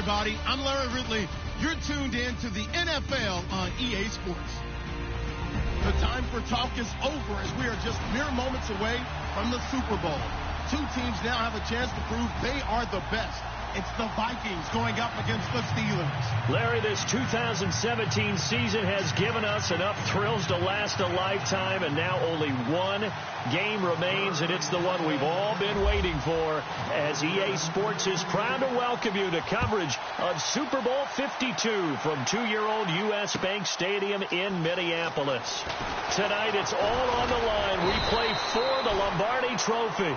everybody. I'm Larry Ridley. You're tuned in to the NFL on EA Sports. The time for talk is over as we are just mere moments away from the Super Bowl. Two teams now have a chance to prove they are the best. It's the Vikings going up against the Steelers. Larry, this 2017 season has given us enough thrills to last a lifetime, and now only one game remains, and it's the one we've all been waiting for, as EA Sports is proud to welcome you to coverage of Super Bowl 52 from 2-year-old U.S. Bank Stadium in Minneapolis. Tonight, it's all on the line. We play for the Lombardi Trophy.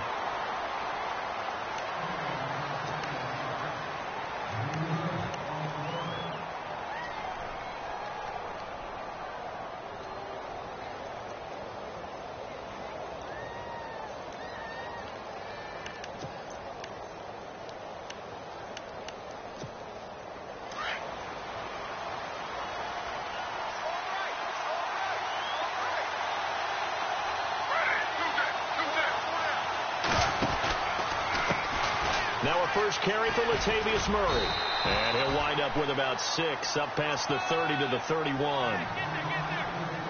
Now a first carry for Latavius Murray. And he'll wind up with about 6, up past the 30 to the 31.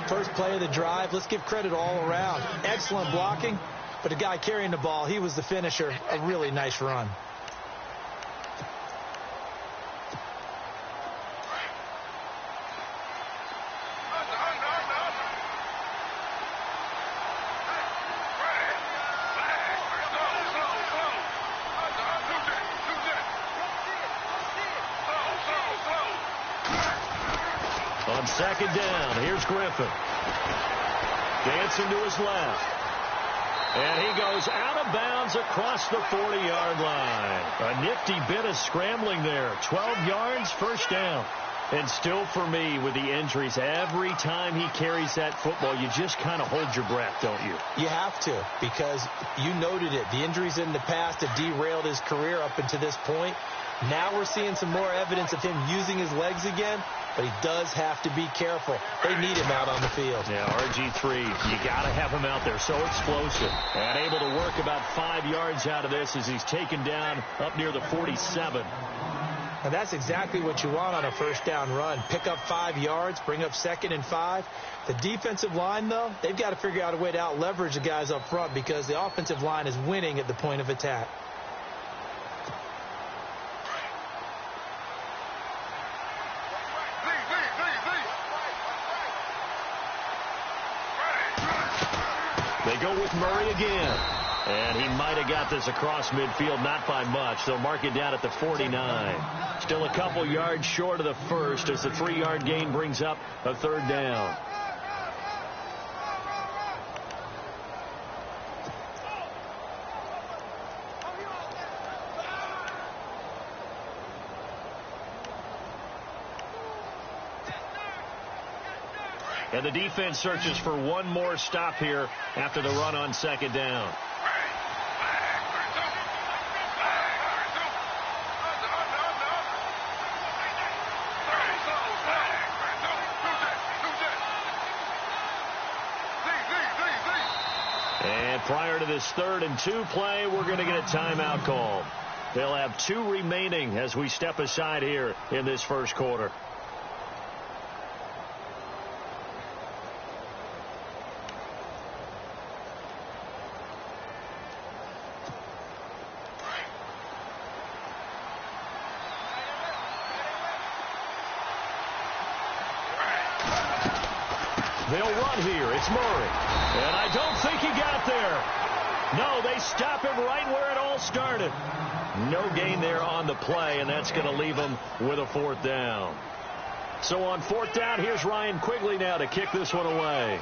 First play of the drive. Let's give credit all around. Excellent blocking, but the guy carrying the ball, he was the finisher. A really nice run. On second down, here's Griffin. Dancing to his left. And he goes out of bounds across the 40-yard line. A nifty bit of scrambling there. 12 yards, first down. And still for me, with the injuries, every time he carries that football, you just kind of hold your breath, don't you? You have to, because you noted it. The injuries in the past have derailed his career up until this point. Now we're seeing some more evidence of him using his legs again, but he does have to be careful. They need him out on the field. Yeah, RG3, you got to have him out there. So explosive. And able to work about 5 yards out of this as he's taken down up near the 47. And that's exactly what you want on a first down run. Pick up 5 yards, bring up 2nd and 5. The defensive line, though, they've got to figure out a way to out-leverage the guys up front because the offensive line is winning at the point of attack. They go with Murray again. And he might have got this across midfield, not by much. They'll mark it down at the 49. Still a couple yards short of the first as the 3-yard gain brings up a third down. And the defense searches for one more stop here after the run on second down. And prior to this 3rd and 2 play, we're going to get a timeout called. They'll have 2 remaining as we step aside here in this first quarter. They'll run here. It's Murray. And I don't think he got there. No, they stop him right where it all started. No gain there on the play, and that's going to leave him with a 4th down. So on 4th down, here's Ryan Quigley now to kick this one away.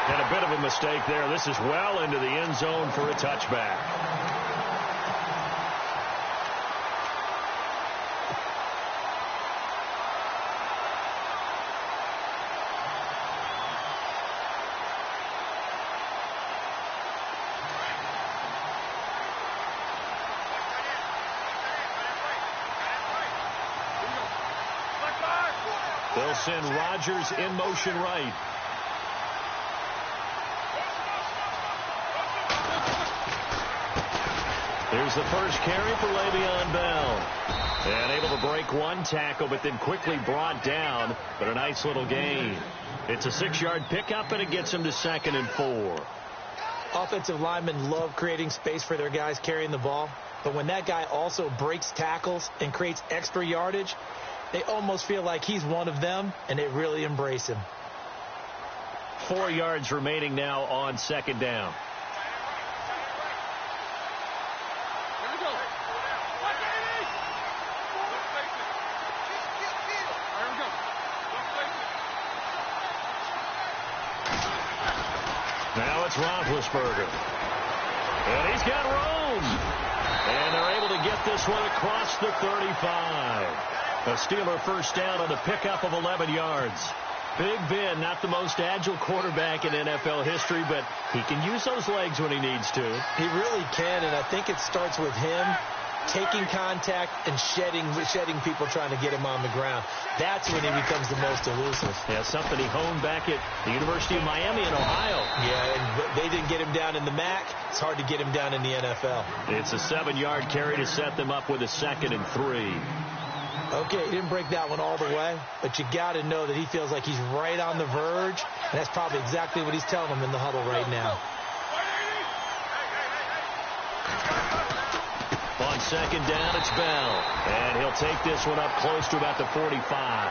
And a bit of a mistake there. This is well into the end zone for a touchback. They'll They'll send Rodgers in motion right. Here's the first carry for Le'Veon Bell. And able to break one tackle, but then quickly brought down. But a nice little gain. It's a 6-yard pickup, and it gets him to 2nd and 4. Offensive linemen love creating space for their guys carrying the ball. But when that guy also breaks tackles and creates extra yardage, they almost feel like he's one of them, and they really embrace him. 4 yards remaining now on 2nd down. Now it's Roethlisberger. And he's got room. And they're able to get this one across the 35. A Steeler first down on a pickup of 11 yards. Big Ben, not the most agile quarterback in NFL history, but he can use those legs when he needs to. He really can, and I think it starts with him taking contact and shedding people trying to get him on the ground. That's when he becomes the most elusive. Yeah, something he honed back at the University of Miami in Ohio. Yeah, and they didn't get him down in the MAC. It's hard to get him down in the NFL. It's a 7-yard carry to set them up with a 2nd and 3. Okay, he didn't break that one all the way, but you got to know that he feels like he's right on the verge, and that's probably exactly what he's telling them in the huddle right now. On 2nd down, it's Bell. And he'll take this one up close to about the 45.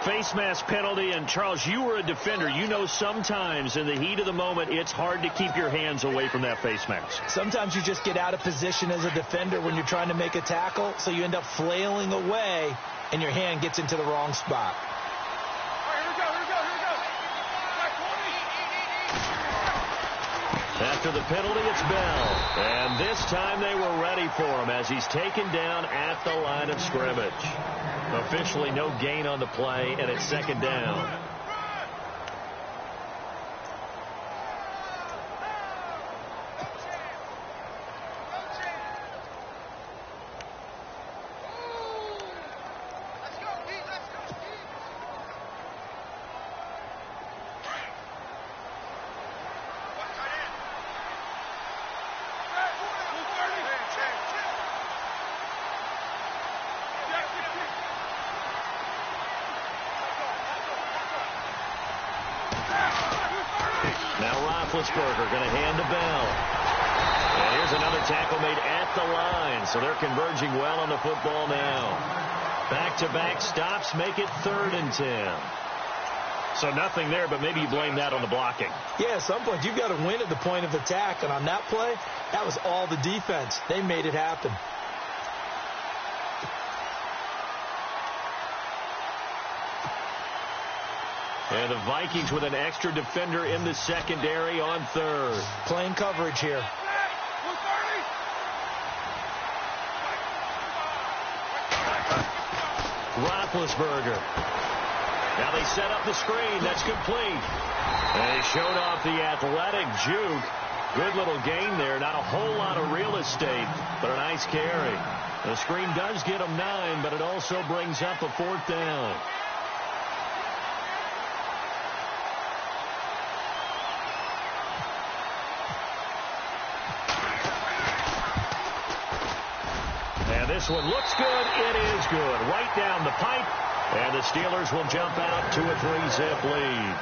Face mask penalty, and Charles, you were a defender. You know sometimes in the heat of the moment, it's hard to keep your hands away from that face mask. Sometimes you just get out of position as a defender when you're trying to make a tackle, so you end up flailing away, and your hand gets into the wrong spot. After the penalty, it's Bell. And this time they were ready for him as he's taken down at the line of scrimmage. Officially no gain on the play, and it's 2nd down. Now Roethlisberger going to hand to Bell. And here's another tackle made at the line. So they're converging well on the football now. Back-to-back stops make it 3rd and 10. So nothing there, but maybe you blame that on the blocking. Yeah, at some point you've got to win at the point of attack. And on that play, that was all the defense. They made it happen. And the Vikings with an extra defender in the secondary on 3rd. Playing coverage here. Roethlisberger. Now they set up the screen. That's complete. And he showed off the athletic juke. Good little gain there. Not a whole lot of real estate, but a nice carry. The screen does get him 9, but it also brings up a 4th down. This one looks good. It is good. Right down the pipe. And the Steelers will jump out to a 3-zip lead.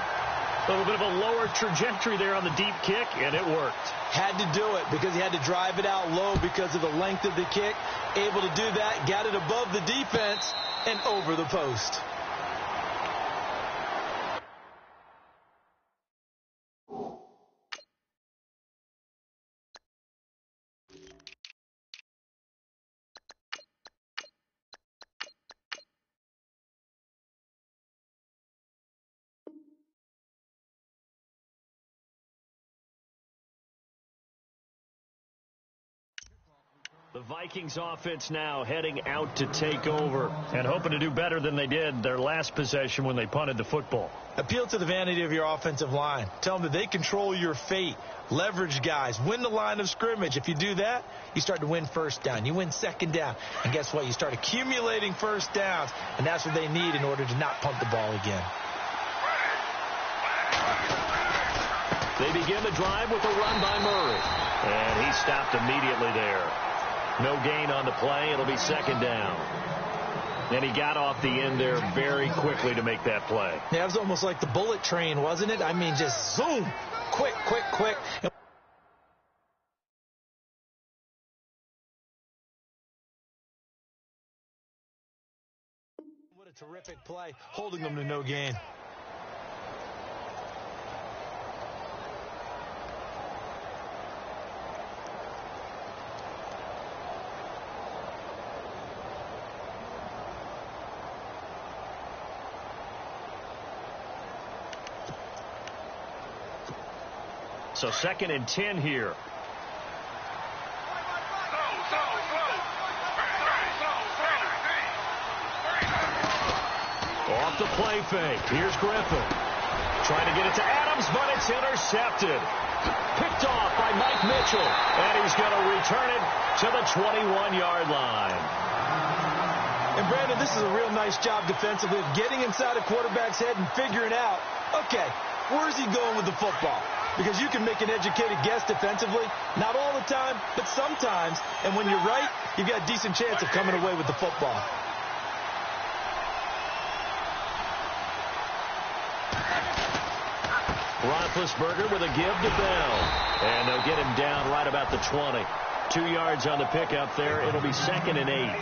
A little bit of a lower trajectory there on the deep kick, and it worked. Had to do it because he had to drive it out low because of the length of the kick. Able to do that, got it above the defense and over the post. The Vikings offense now heading out to take over and hoping to do better than they did their last possession when they punted the football. Appeal to the vanity of your offensive line. Tell them that they control your fate. Leverage guys. Win the line of scrimmage. If you do that, you start to win first down. You win second down. And guess what? You start accumulating first downs. And that's what they need in order to not punt the ball again. They begin the drive with a run by Murray. And he stopped immediately there. No gain on the play. It'll be second down. And he got off the end there very quickly to make that play. Yeah, it was almost like the bullet train, wasn't it? I mean, just zoom. Quick, quick, quick. What a terrific play, holding them to no gain. So 2nd and 10 here. Off the play fake. Here's Griffin. Trying to get it to Adams, but it's intercepted. Picked off by Mike Mitchell. And he's going to return it to the 21-yard line. And Brandon, this is a real nice job defensively of getting inside a quarterback's head and figuring out, okay, where's he going with the football? Because you can make an educated guess defensively, not all the time, but sometimes. And when you're right, you've got a decent chance of coming away with the football. Roethlisberger with a give to Bell. And they'll get him down right about the 20. 2 yards on the pickup there. It'll be 2nd and 8.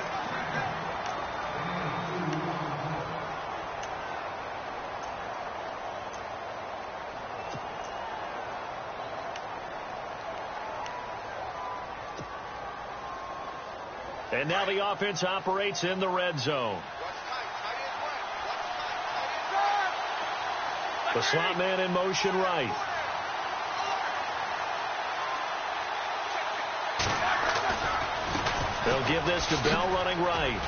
And now the offense operates in the red zone. The slot man in motion right. They'll give this to Bell running right.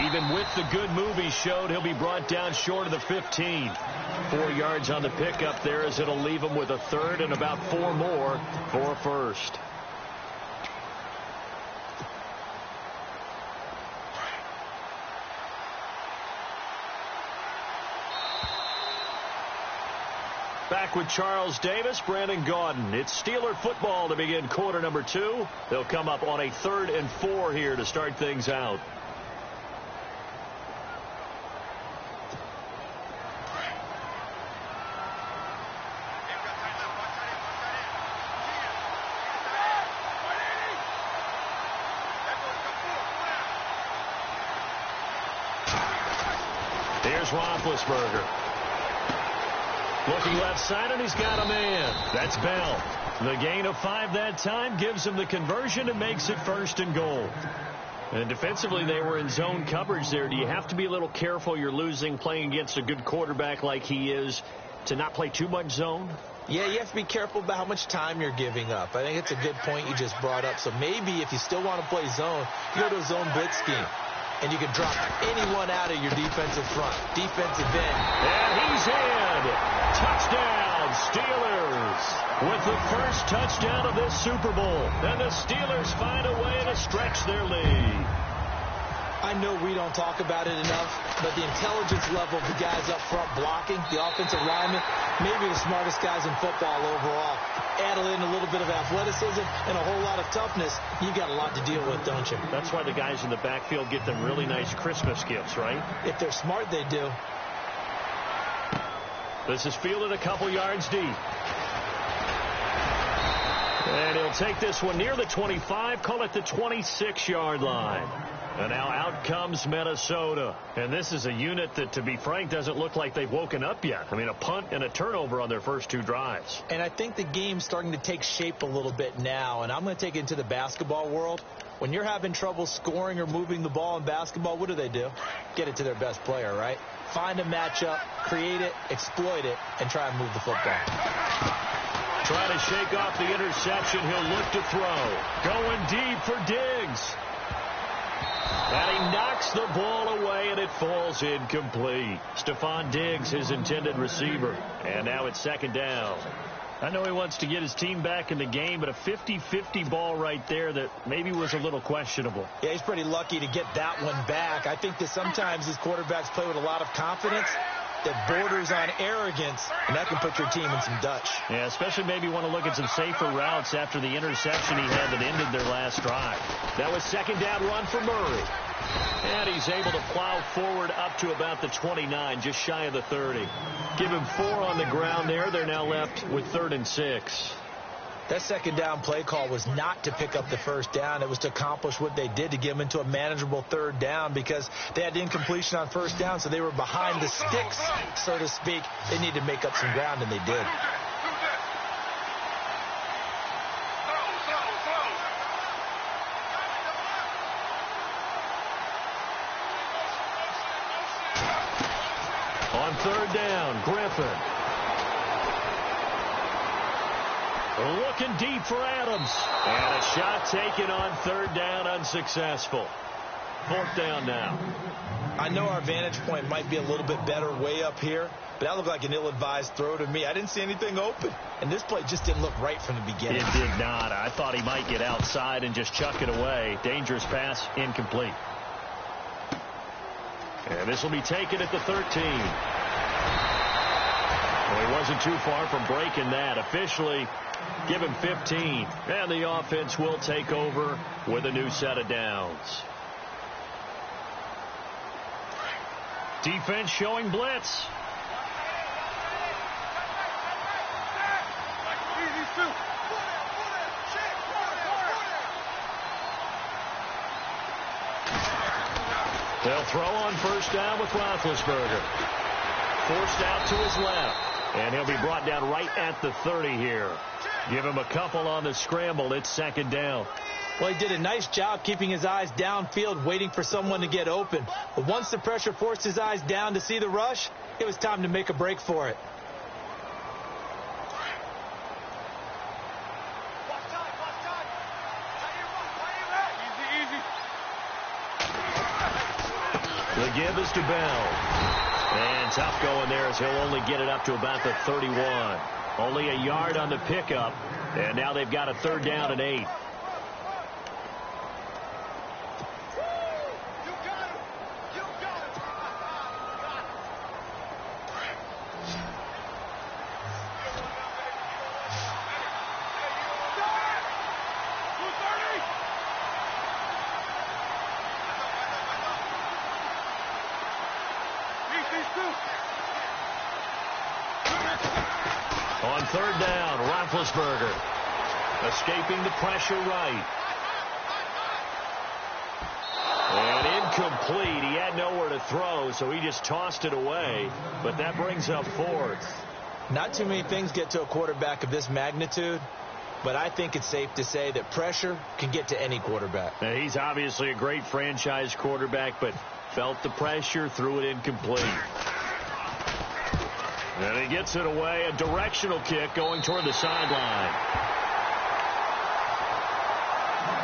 Even with the good move he showed, he'll be brought down short of the 15. 4 yards on the pickup there as it'll leave him with a 3rd and about 4 more for a first. Back with Charles Davis, Brandon Gaudin. It's Steeler football to begin quarter number 2. They'll come up on a 3rd and 4 here to start things out. Here's Roethlisberger. Looking left side, and he's got a man. That's Bell. The gain of 5 that time gives him the conversion and makes it 1st and goal. And defensively, they were in zone coverage there. Do you have to be a little careful you're losing playing against a good quarterback like he is to not play too much zone? Yeah, you have to be careful about how much time you're giving up. I think it's a good point you just brought up. So maybe if you still want to play zone, you go to a zone blitz scheme. And you can drop anyone out of your defensive front. Defensive end. And he's in. Touchdown, Steelers. With the first touchdown of this Super Bowl. And the Steelers find a way to stretch their lead. I know we don't talk about it enough, but the intelligence level of the guys up front blocking, the offensive linemen, maybe the smartest guys in football overall. Add in a little bit of athleticism and a whole lot of toughness, you got a lot to deal with, don't you? That's why the guys in the backfield get them really nice Christmas gifts, right? If they're smart, they do. This is fielded a couple yards deep. And he'll take this one near the 25, call it the 26-yard line. And now out comes Minnesota. And this is a unit that, to be frank, doesn't look like they've woken up yet. I mean, a punt and a turnover on their first 2 drives. And I think the game's starting to take shape a little bit now. And I'm going to take it into the basketball world. When you're having trouble scoring or moving the ball in basketball, what do? Get it to their best player, right? Find a matchup, create it, exploit it, and try and move the football. Trying to shake off the interception. He'll look to throw. Going deep for Diggs. And he knocks the ball away, and it falls incomplete. Stephon Diggs, his intended receiver. And now it's second down. I know he wants to get his team back in the game, but a 50-50 ball right there that maybe was a little questionable. Yeah, he's pretty lucky to get that one back. I think that sometimes these quarterbacks play with a lot of confidence that borders on arrogance, and that can put your team in some Dutch. Yeah, especially maybe want to look at some safer routes after the interception he had that ended their last drive. That was second down run for Murray. And he's able to plow forward up to about the 29, just shy of the 30. Give him 4 on the ground there. They're now left with 3rd and 6. That second down play call was not to pick up the first down. It was to accomplish what they did, to get them into a manageable 3rd down, because they had incompletion on first down, so they were behind the sticks, so to speak. They needed to make up some ground, and they did. On 3rd down, Griffin. Looking deep for Adams. And a shot taken on 3rd down, unsuccessful. 4th down now. I know our vantage point might be a little bit better way up here, but that looked like an ill-advised throw to me. I didn't see anything open, and this play just didn't look right from the beginning. It did not. I thought he might get outside and just chuck it away. Dangerous pass, incomplete. And this will be taken at the 13. Well, he wasn't too far from breaking that. Officially, give him 15. And the offense will take over with a new set of downs. Defense showing blitz. They'll throw on first down with Roethlisberger. Forced out to his left. And he'll be brought down right at the 30 here. Give him a couple on the scramble. It's second down. Well, he did a nice job keeping his eyes downfield, waiting for someone to get open. But once the pressure forced his eyes down to see the rush, it was time to make a break for it. The give is to Bell. And tough going there as he'll only get it up to about the 31. Only a yard on the pickup. And now they've got a 3rd down and 8. On 3rd down, Roethlisberger escaping the pressure right. And incomplete. He had nowhere to throw, so he just tossed it away. But that brings up 4th. Not too many things get to a quarterback of this magnitude, but I think it's safe to say that pressure can get to any quarterback. Now, he's obviously a great franchise quarterback, but felt the pressure, threw it incomplete. And he gets it away. A directional kick going toward the sideline.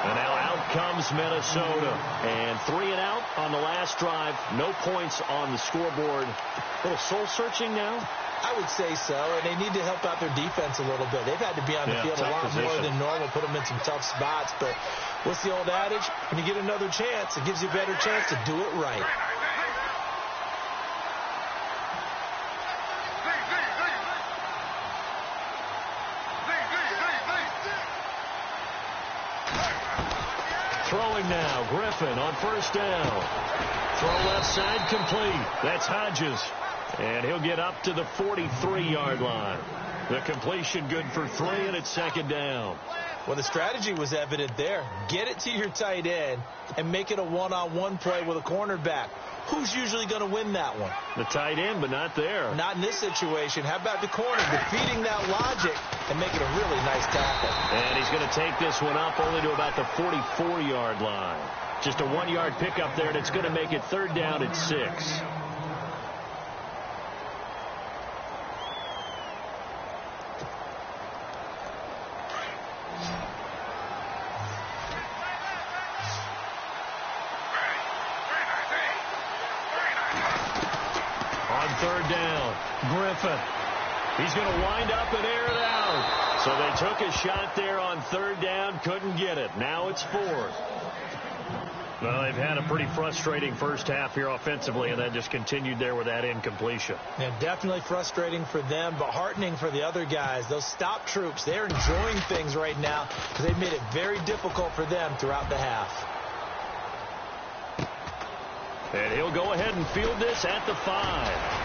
And now out comes Minnesota. And 3 and out on the last drive. No points on the scoreboard. A little soul-searching now? I would say so, and they need to help out their defense a little bit. They've had to be on the field a lot more than normal, put them in some tough spots. But what's the old adage? When you get another chance, it gives you a better chance to do it right. Throwing now, Griffin on first down. Throw left side complete. That's Hodges. And he'll get up to the 43-yard line. The completion good for 3, and it's second down. Well, the strategy was evident there. Get it to your tight end and make it a one-on-one play with a cornerback. Who's usually going to win that one? The tight end, but not there. Not in this situation. How about the corner defeating that logic and making a really nice tackle? And he's going to take this one up only to about the 44-yard line. Just a 1-yard pickup there, and it's going to make it 3rd down at 6. On third down, Griffin. He's going to wind up and air it out. So they took a shot there on third down, couldn't get it. Now it's fourth. Well, they've had a pretty frustrating first half here offensively, and then just continued there with that incompletion. Yeah, definitely frustrating for them, but heartening for the other guys. Those stop troops, they're enjoying things right now because they've made it very difficult for them throughout the half. And he'll go ahead and field this at the 5.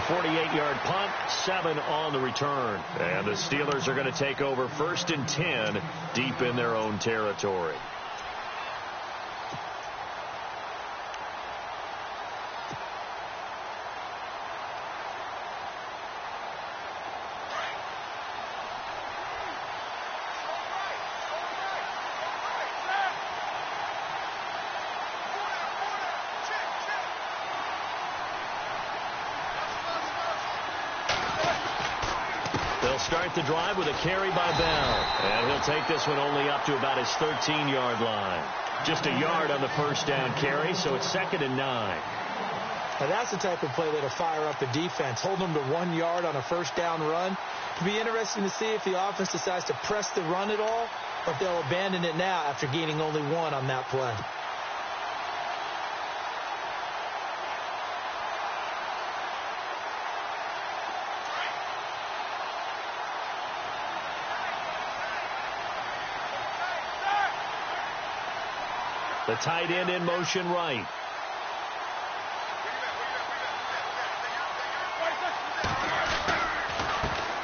48-yard punt, 7 on the return. And the Steelers are going to take over 1st and 10 deep in their own territory. Start the drive with a carry by Bell. And he'll take this one only up to about his 13-yard line. Just a yard on the first down carry, so it's 2nd and 9. Now that's the type of play that'll fire up the defense. Hold them to 1 yard on a first down run. It'll be interesting to see if the offense decides to press the run at all, or if they'll abandon it now after gaining only 1 on that play. The tight end in motion right.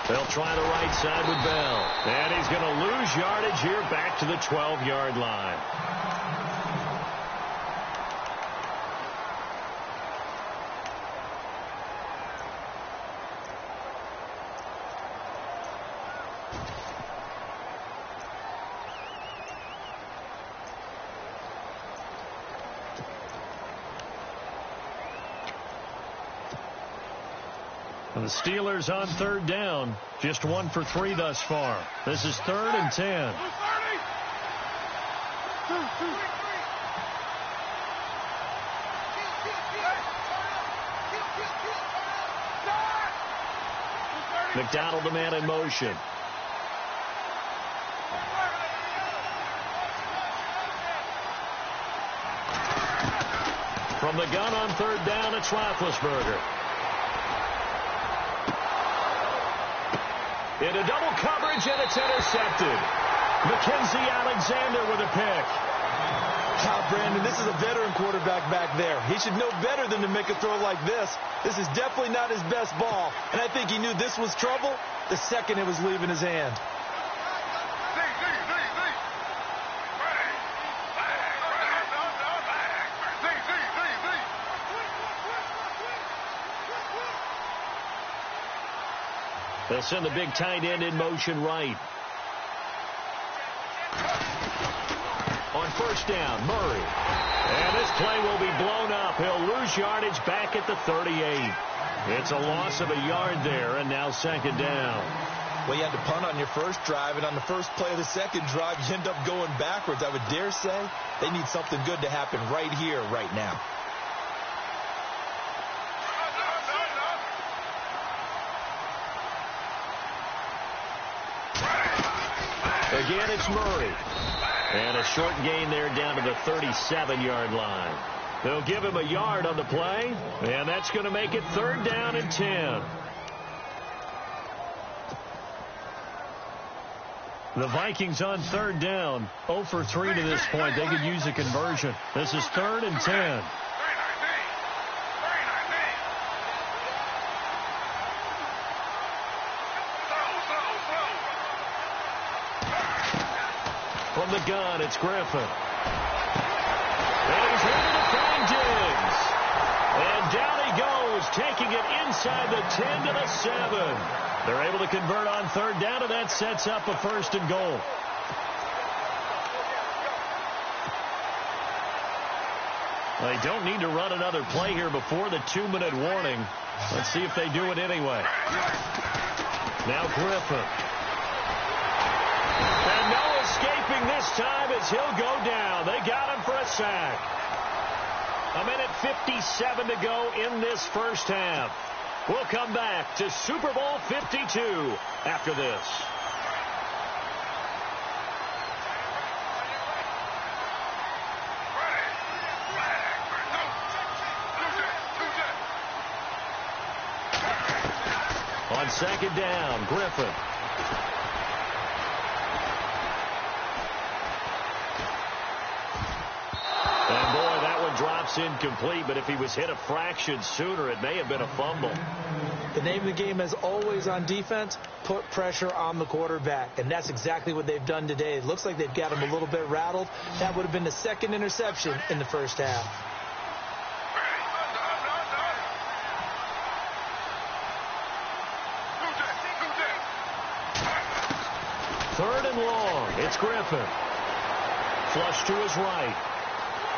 They'll try the right side with Bell. And he's going to lose yardage here back to the 12-yard line. The Steelers on third down, just 1 for 3 thus far. This is 3rd and 10. McDonald, the man in motion. From the gun on third down, it's Roethlisberger. Into double coverage, and it's intercepted. Mackenzie Alexander with a pick. Brandon, this is a veteran quarterback back there. He should know better than to make a throw like this. This is definitely not his best ball, and I think he knew this was trouble the second it was leaving his hand. They'll send the big tight end in motion right. On first down, Murray. And this play will be blown up. He'll lose yardage back at the 38. It's a loss of a yard there, and now 2nd down. Well, you had to punt on your first drive, and on the first play of the second drive, you end up going backwards. I would dare say they need something good to happen right here, right now. Again, it's Murray. And a short gain there down to the 37-yard line. They'll give him a yard on the play, and that's going to make it 3rd down and 10. The Vikings on third down, 0 for 3 to this point. They could use a conversion. This is 3rd and 10. From the gun, it's Griffin. And he's able to find Diggs. And down he goes, taking it inside the 10 to the 7. They're able to convert on third down, and that sets up a 1st and goal. They don't need to run another play here before the 2-minute warning. Let's see if they do it anyway. Now Griffin. And no escaping this time as he'll go down. They got him for a sack. A minute 57 to go in this first half. We'll come back to Super Bowl 52 after this. On second down, Griffin. And boy, that one drops incomplete, but if he was hit a fraction sooner, it may have been a fumble. The name of the game is always on defense, put pressure on the quarterback, and that's exactly what they've done today. It looks like they've got him a little bit rattled. That would have been the second interception in the first half. Third and long. It's Griffin. Flush to his right.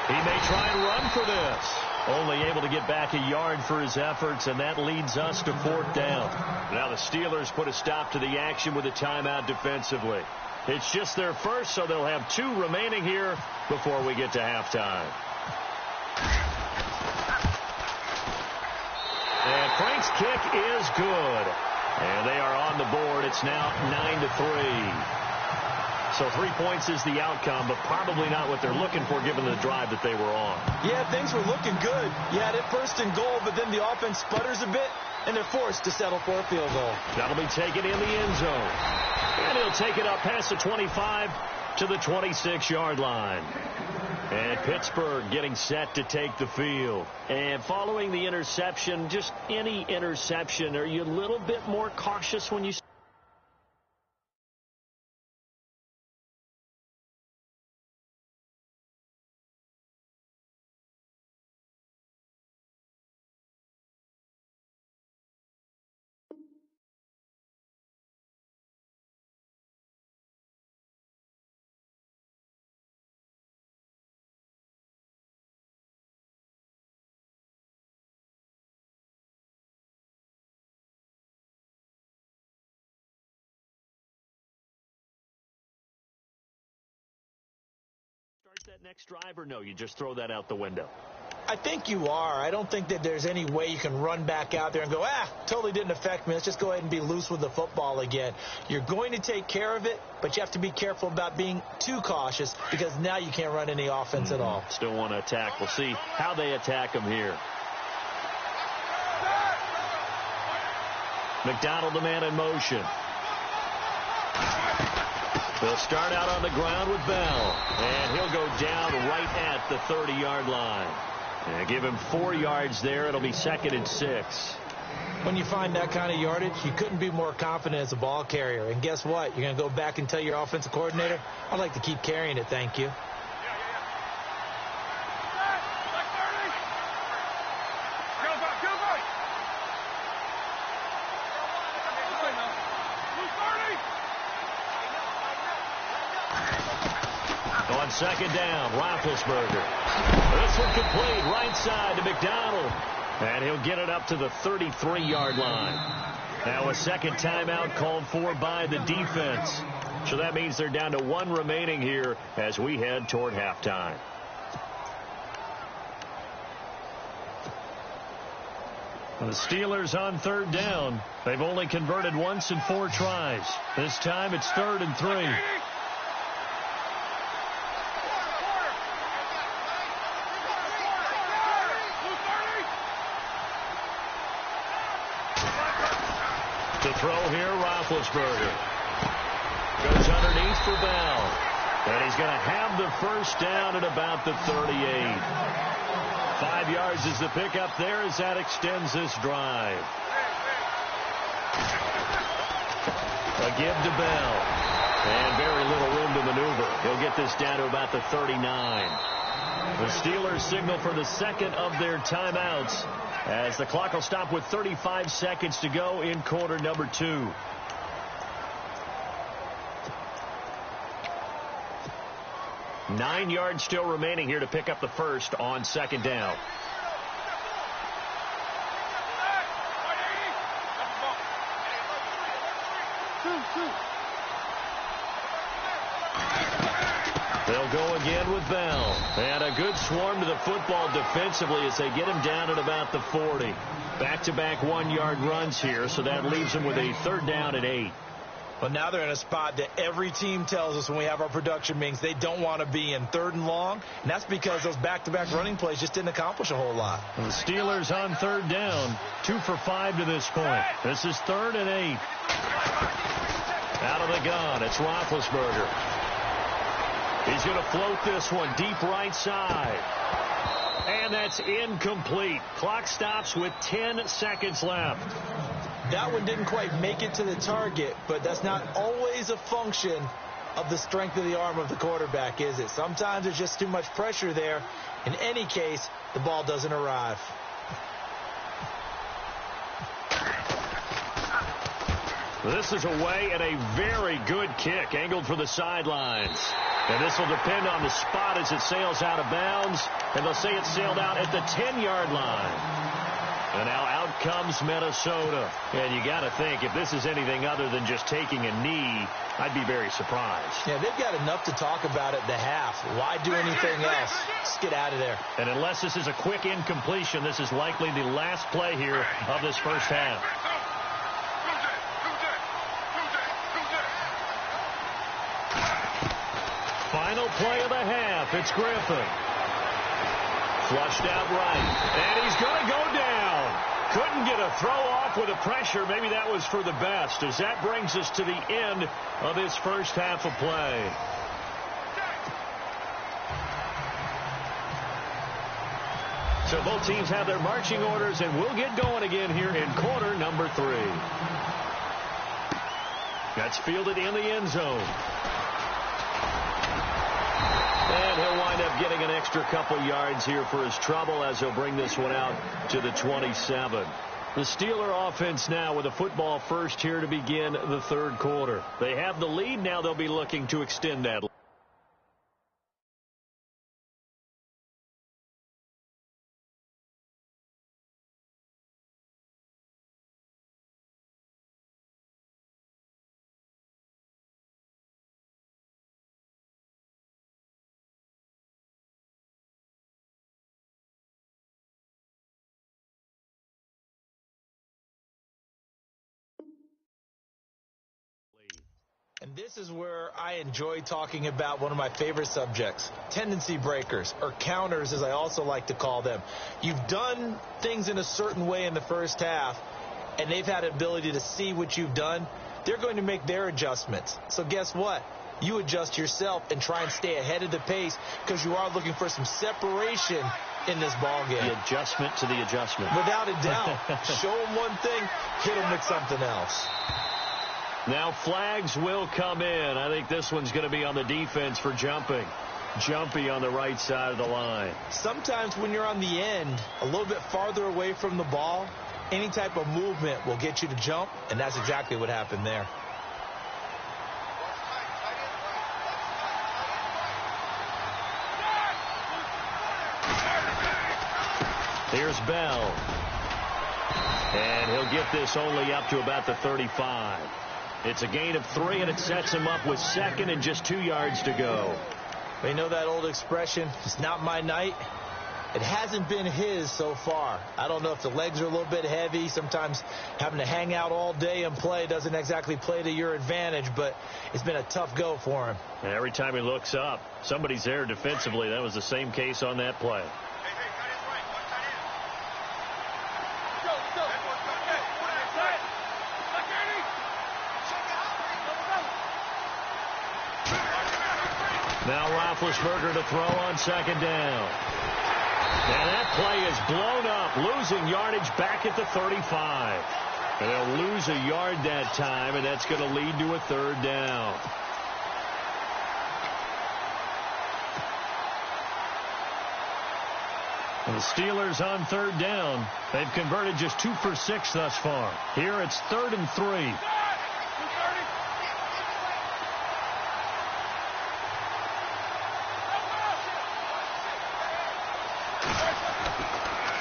He may try and run for this. Only able to get back a yard for his efforts, and that leads us to fourth down. Now the Steelers put a stop to the action with a timeout defensively. It's just their first, so they'll have 2 remaining here before we get to halftime. And Frank's kick is good. And they are on the board. It's now 9-3. So 3 points is the outcome, but probably not what they're looking for given the drive that they were on. Yeah, things were looking good. You had it first and goal, but then the offense sputters a bit, and they're forced to settle for a field goal. That'll be taken in the end zone. And he'll take it up past the 25 to the 26-yard line. And Pittsburgh getting set to take the field. And following the interception, just any interception, are you a little bit more cautious when you... that next drive, or no, you just throw that out the window? I think you are. I don't think that there's any way you can run back out there and go, totally didn't affect me. Let's just go ahead and be loose with the football again. You're going to take care of it, but you have to be careful about being too cautious because now you can't run any offense at all. Still want to attack. We'll see how they attack them here. McDonald, the man in motion. They'll start out on the ground with Bell, and he'll go down right at the 30-yard line. And give him 4 yards there. It'll be 2nd and 6. When you find that kind of yardage, you couldn't be more confident as a ball carrier. And guess what? You're going to go back and tell your offensive coordinator, I'd like to keep carrying it, thank you. On second down, Roethlisberger. This one complete, right side to McDonald. And he'll get it up to the 33-yard line. Now a second timeout called for by the defense. So that means they're down to 1 remaining here as we head toward halftime. The Steelers on third down. They've only converted once in 4 tries. This time it's 3rd and 3. To throw here, Roethlisberger. Goes underneath for Bell. And he's going to have the first down at about the 38. 5 yards is the pickup there as that extends this drive. A give to Bell. And very little room to maneuver. He'll get this down to about the 39. The Steelers signal for the second of their timeouts as the clock will stop with 35 seconds to go in quarter number 2. Nine yards still remaining here to pick up the first on second down. They'll They'll go again with Bell. And a good swarm to the football defensively as they get him down at about the 40. Back-to-back one-yard runs here, so that leaves them with a 3rd down and 8. Well, now they're in a spot that every team tells us when we have our production meetings they don't want to be in, 3rd and long. And that's because those back-to-back running plays just didn't accomplish a whole lot. And the Steelers on 3rd down, 2 for 5 to this point. This is 3rd and 8. Out of the gun, it's Roethlisberger. He's going to float this one deep right side. And that's incomplete. Clock stops with 10 seconds left. That one didn't quite make it to the target, but that's not always a function of the strength of the arm of the quarterback, is it? Sometimes there's just too much pressure there. In any case, the ball doesn't arrive. This is away and a very good kick, angled for the sidelines. And this will depend on the spot as it sails out of bounds. And they'll say it sailed out at the 10-yard line. And now out comes Minnesota. And you got to think, if this is anything other than just taking a knee, I'd be very surprised. Yeah, they've got enough to talk about at the half. Why do anything else? Just get out of there. And unless this is a quick incompletion, this is likely the last play here of this first half. Final play of the half. It's Griffin. Flushed out right. And he's going to go down. Couldn't get a throw off with the pressure. Maybe that was for the best, as that brings us to the end of this first half of play. So both teams have their marching orders, and we'll get going again here in quarter number 3. That's fielded in the end zone. And he'll wind up getting an extra couple yards here for his trouble as he'll bring this one out to the 27. The Steeler offense now with a football first here to begin the third quarter. They have the lead. Now they'll be looking to extend that lead. And this is where I enjoy talking about one of my favorite subjects, tendency breakers, or counters as I also like to call them. You've done things in a certain way in the first half, and they've had an ability to see what you've done. They're going to make their adjustments. So guess what? You adjust yourself and try and stay ahead of the pace because you are looking for some separation in this ball game. The adjustment to the adjustment. Without a doubt. Show them one thing, hit them with something else. Now flags will come in. I think this one's going to be on the defense for jumping. Jumpy on the right side of the line. Sometimes when you're on the end, a little bit farther away from the ball, any type of movement will get you to jump, and that's exactly what happened there. Here's Bell. And he'll get this only up to about the 35. It's a gain of 3, and it sets him up with second and just 2 yards to go. You know that old expression, it's not my night? It hasn't been his so far. I don't know if the legs are a little bit heavy. Sometimes having to hang out all day and play doesn't exactly play to your advantage, but it's been a tough go for him. And every time he looks up, somebody's there defensively. That was the same case on that play. Now Roethlisberger to throw on second down. And that play is blown up, losing yardage back at the 35. And they'll lose a yard that time, and that's going to lead to a 3rd down. And the Steelers on 3rd down. They've converted just 2 for 6 thus far. Here it's 3rd and 3.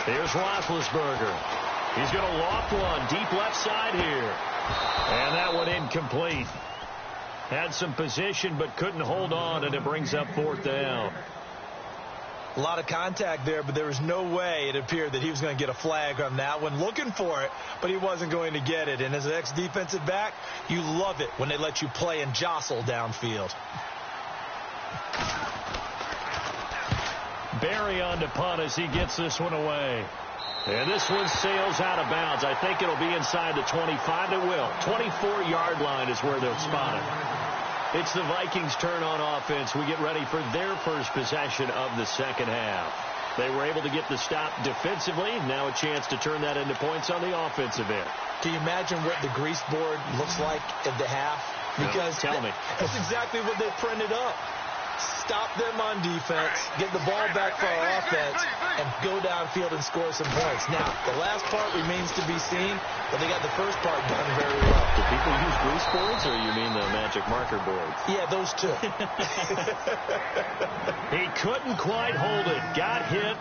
Here's Roethlisberger. He's going to loft one deep left side here. And that one incomplete. Had some position but couldn't hold on, and it brings up 4th down. A lot of contact there, but there was no way it appeared that he was going to get a flag on that one. Looking for it, but he wasn't going to get it. And as an ex-defensive back, you love it when they let you play and jostle downfield. Barry on to punt as he gets this one away. And this one sails out of bounds. I think it'll be inside the 25. It will. 24-yard line is where they'll spot it. It's the Vikings' turn on offense. We get ready for their first possession of the second half. They were able to get the stop defensively. Now a chance to turn that into points on the offensive end. Can you imagine what the grease board looks like at the half? Because no, tell me. That's exactly what they printed up. Stop them on defense, get the ball back for our offense, and go downfield and score some points. Now, the last part remains to be seen, but they got the first part done very well. Do people use grease boards, or you mean the magic marker boards? Yeah, those two. He couldn't quite hold it. Got hit.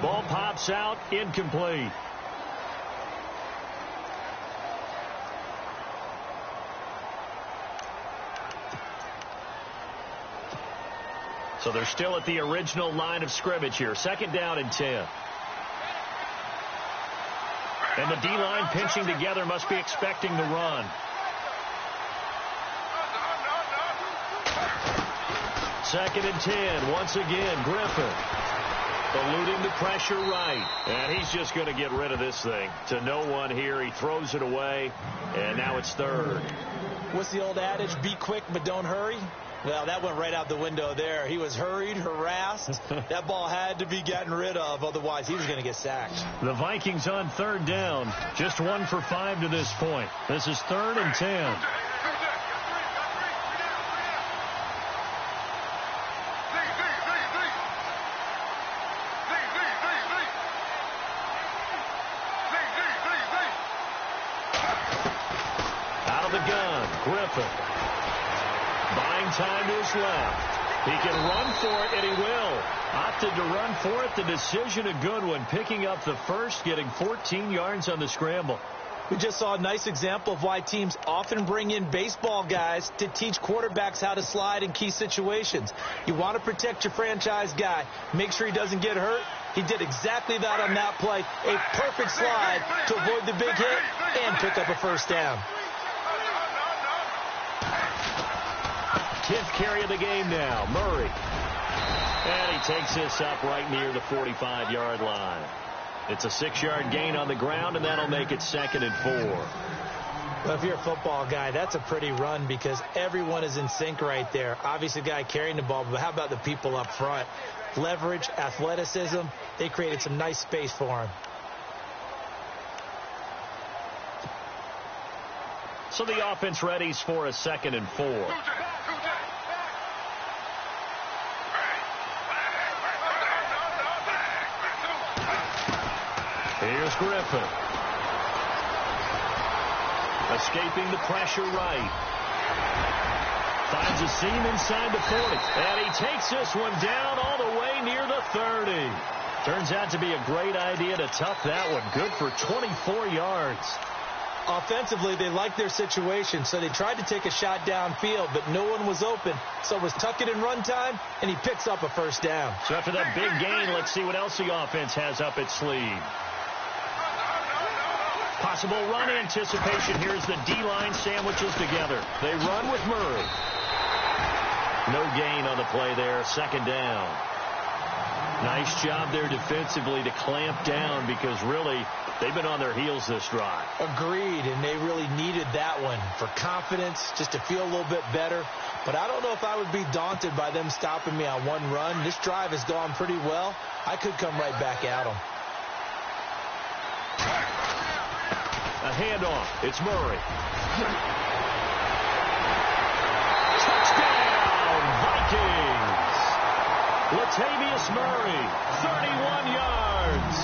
Ball pops out. Incomplete. So they're still at the original line of scrimmage here. 2nd down and 10. And the D-line pinching together, must be expecting the run. Second and 10. Once again, Griffin eluding the pressure right. And he's just going to get rid of this thing to no one here. He throws it away, and now it's 3rd. What's the old adage? Be quick, but don't hurry. Well, that went right out the window there. He was hurried, harassed. That ball had to be gotten rid of, otherwise he was going to get sacked. The Vikings on 3rd down. Just 1 for 5 to this point. This is 3rd and 10. Out of the gun, Griffin. Buying time to his left. He can run for it, and he will. Opted to run for it. The decision a good one. Picking up the first, getting 14 yards on the scramble. We just saw a nice example of why teams often bring in baseball guys to teach quarterbacks how to slide in key situations. You want to protect your franchise guy. Make sure he doesn't get hurt. He did exactly that on that play. A perfect slide to avoid the big hit and pick up a first down. 10th carry of the game now. Murray. And he takes this up right near the 45-yard line. It's a 6-yard gain on the ground, and that'll make it 2nd and 4. Well, if you're a football guy, that's a pretty run because everyone is in sync right there. Obviously, the guy carrying the ball, but how about the people up front? Leverage, athleticism, they created some nice space for him. So the offense readies for a 2nd and 4. Here's Griffin. Escaping the pressure right. Finds a seam inside the 40. And he takes this one down all the way near the 30. Turns out to be a great idea to tuck that one. Good for 24 yards. Offensively, they liked their situation, so they tried to take a shot downfield, but no one was open. So it was tuck it in run time, and he picks up a first down. So after that big gain, let's see what else the offense has up its sleeve. Possible run anticipation. Here's the D-line sandwiches together. They run with Murray. No gain on the play there. 2nd down. Nice job there defensively to clamp down because really they've been on their heels this drive. Agreed, and they really needed that one for confidence, just to feel a little bit better. But I don't know if I would be daunted by them stopping me on one run. This drive has gone pretty well. I could come right back at them. A handoff. It's Murray. Touchdown, Vikings. Latavius Murray, 31 yards.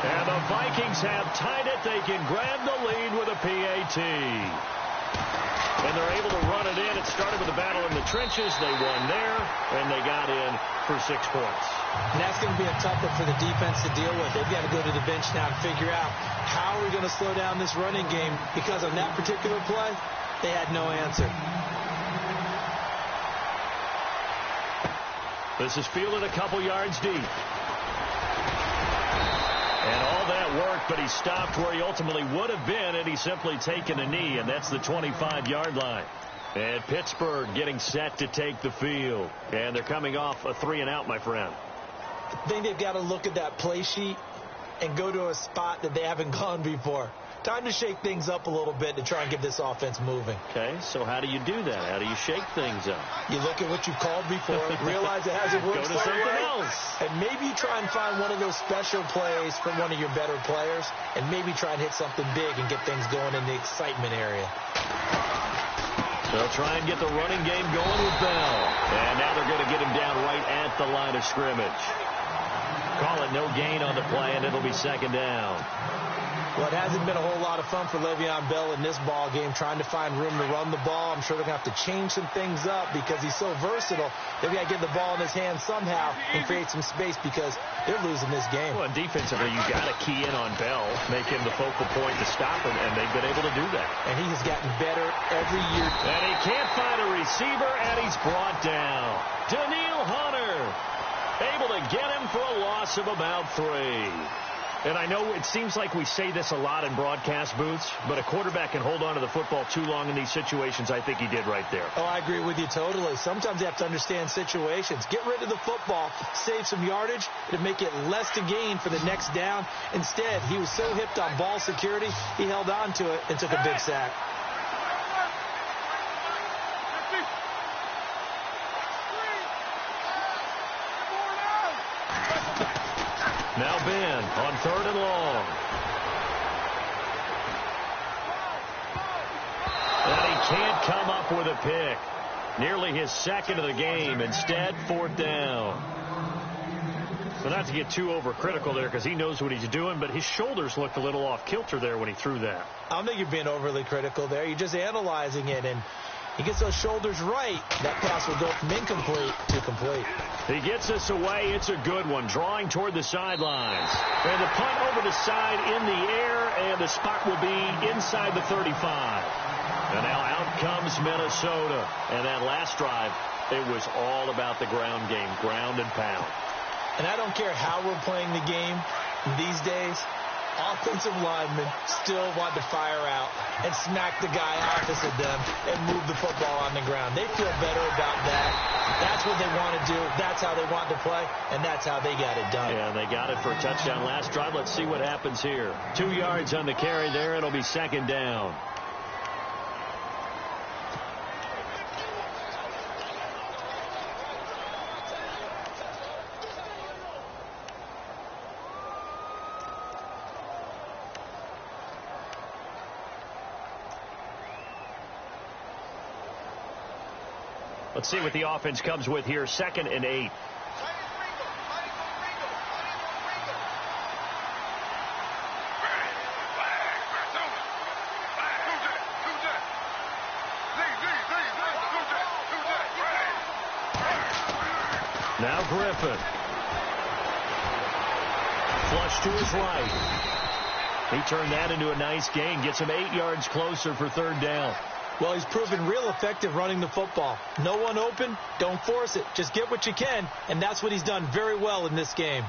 And the Vikings have tied it. They can grab the lead with a PAT. And they're able to run it in. It started with a battle in the trenches. They won there, and they got in for 6 points. And that's going to be a tough one for the defense to deal with. They've got to go to the bench now and figure out how are we going to slow down this running game, because on that particular play, they had no answer. This is fielded a couple yards deep. And all that work, but he stopped where he ultimately would have been had he simply taken a knee, and that's the 25-yard line. And Pittsburgh getting set to take the field. And they're coming off a 3-and-out, my friend. I think they've got to look at that play sheet and go to a spot that they haven't gone before. Time to shake things up a little bit to try and get this offense moving. Okay, so how do you do that? How do you shake things up? You look at what you've called before, realize it hasn't worked Go to something else. And maybe you try and find one of those special plays from one of your better players, and maybe try and hit something big and get things going in the excitement area. They'll try and get the running game going with Bell. And now they're going to get him down right at the line of scrimmage. Call it no gain on the play, and it'll be second down. Well, it hasn't been a whole lot of fun for Le'Veon Bell in this ball game, trying to find room to run the ball. I'm sure they're going to have to change some things up because he's so versatile. They've got to get the ball in his hands somehow and create some space because they're losing this game. Well, defensively, you've got to key in on Bell, make him the focal point to stop him, and they've been able to do that. And he has gotten better every year. And he can't find a receiver, and he's brought down. Daniil Hunter, able to get him for a loss of about 3. And I know it seems like we say this a lot in broadcast booths, but a quarterback can hold on to the football too long in these situations. I think he did right there. Oh, I agree with you totally. Sometimes you have to understand situations. Get rid of the football, save some yardage to make it less to gain for the next down. Instead, he was so hipped on ball security, he held on to it and took a big sack. Now Ben on 3rd and long. And he can't come up with a pick. Nearly his second of the game. Instead, 4th down. So not to get too overcritical there because he knows what he's doing, but his shoulders looked a little off kilter there when he threw that. I don't think you're being overly critical there. You're just analyzing it, and he gets those shoulders right. That pass will go from incomplete to complete. He gets us away. It's a good one. Drawing toward the sidelines. And the punt over the side in the air, and the spot will be inside the 35. And now out comes Minnesota. And that last drive, it was all about the ground game, ground and pound. And I don't care how we're playing the game these days, offensive linemen still want to fire out and smack the guy opposite them and move the football on the ground. They feel better about that. That's what they want to do. That's how they want to play, and that's how they got it done. Yeah, they got it for a touchdown last drive. Let's see what happens here. 2 yards on the carry there. It'll be second down. Let's see what the offense comes with here. 2nd and 8. Now Griffin. Flush to his right. He turned that into a nice gain. Gets him 8 yards closer for 3rd down. Well, he's proven real effective running the football. No one open, don't force it. Just get what you can, and that's what he's done very well in this game.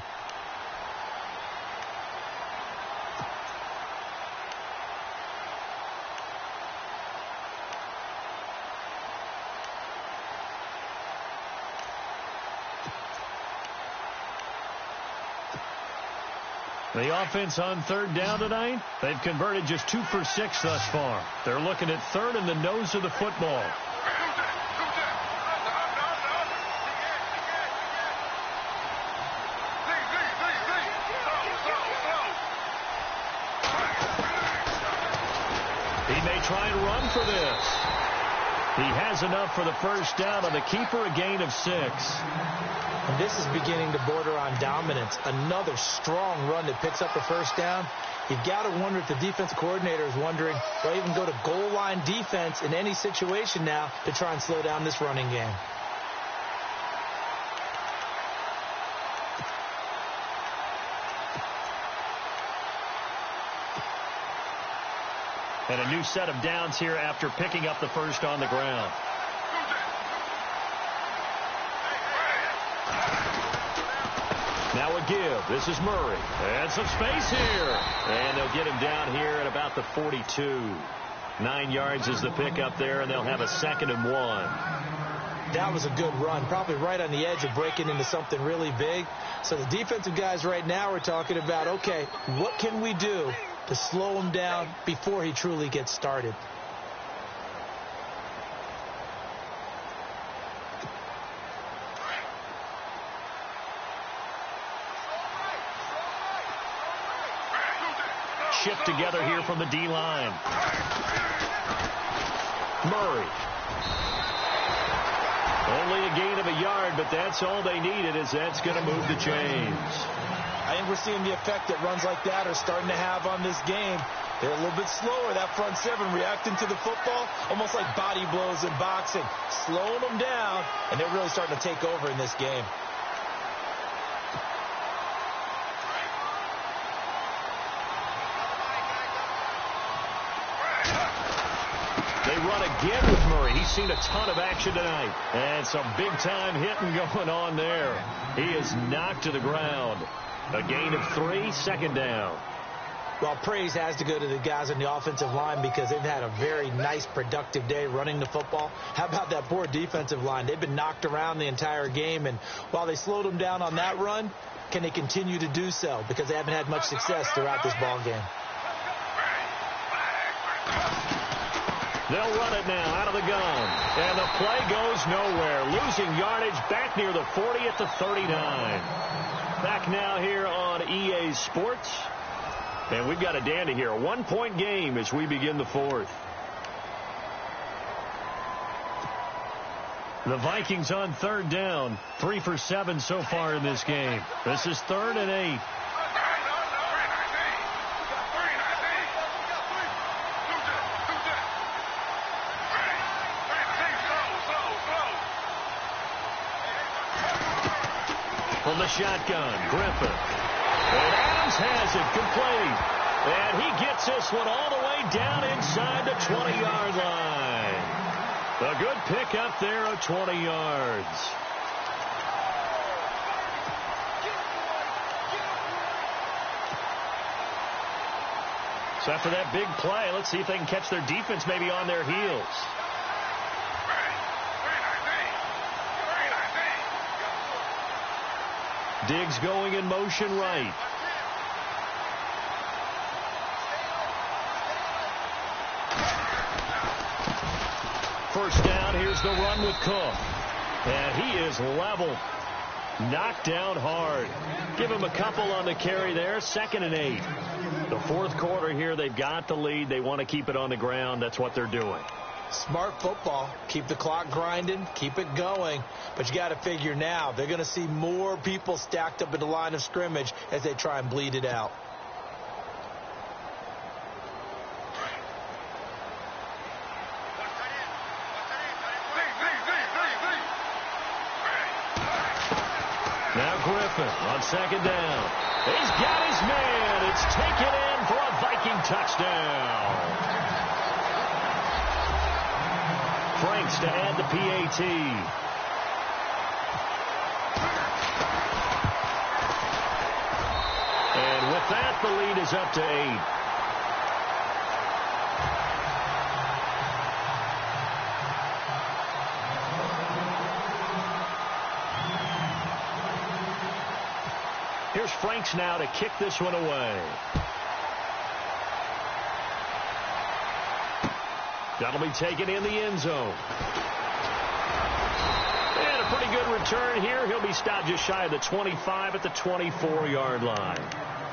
The offense on 3rd down tonight, they've converted just 2 for 6 thus far. They're looking at 3rd in the nose of the football. He may try and run for this. He has enough for the first down on the keeper, a gain of 6. And this is beginning to border on dominance. Another strong run that picks up the first down. You've got to wonder if the defense coordinator is wondering, do I even go to goal line defense in any situation now to try and slow down this running game? And a new set of downs here after picking up the first on the ground. Now a give. This is Murray. And some space here. And they'll get him down here at about the 42. 9 yards is the pickup there, and they'll have a 2nd and 1. That was a good run, probably right on the edge of breaking into something really big. So the defensive guys right now are talking about, okay, what can we do to slow him down before he truly gets started? Shift together here from the D-line. Murray. Only a gain of a yard, but that's all they needed, as that's going to move the chains. I think we're seeing the effect that runs like that are starting to have on this game. They're a little bit slower, that front seven, reacting to the football, almost like body blows in boxing, slowing them down, and they're really starting to take over in this game. They run again with Murray. He's seen a ton of action tonight. And some big-time hitting going on there. He is knocked to the ground. A gain of 3, 2nd down. Well, praise has to go to the guys on the offensive line because they've had a very nice, productive day running the football. How about that poor defensive line? They've been knocked around the entire game, and while they slowed them down on that run, can they continue to do so? Because they haven't had much success throughout this ball game. They'll run it now out of the gun. And the play goes nowhere. Losing yardage back near the 40 at the 39. Back now here on EA Sports. And we've got a dandy here. A 1-point game as we begin the 4th. The Vikings on 3rd down. 3 for 7 so far in this game. This is 3rd and 8. From the shotgun, Griffin. And Adams has it complete. And he gets this one all the way down inside the 20-yard line. A good pickup there of 20 yards. So after that big play, let's see if they can catch their defense maybe on their heels. Diggs going in motion right. First down, here's the run with Cook. And he is level. Knocked down hard. Give him a couple on the carry there. 2nd and 8. The 4th quarter here, they've got the lead. They want to keep it on the ground. That's what they're doing. Smart football. Keep the clock grinding. Keep it going. But you got to figure now, they're going to see more people stacked up in the line of scrimmage as they try and bleed it out. Now Griffin on 2nd down. He's got his man. It's taken in for a Viking touchdown. Franks to add the PAT. And with that, the lead is up to 8. Here's Franks now to kick this one away. That'll be taken in the end zone. And a pretty good return here. He'll be stopped just shy of the 25 at the 24-yard line.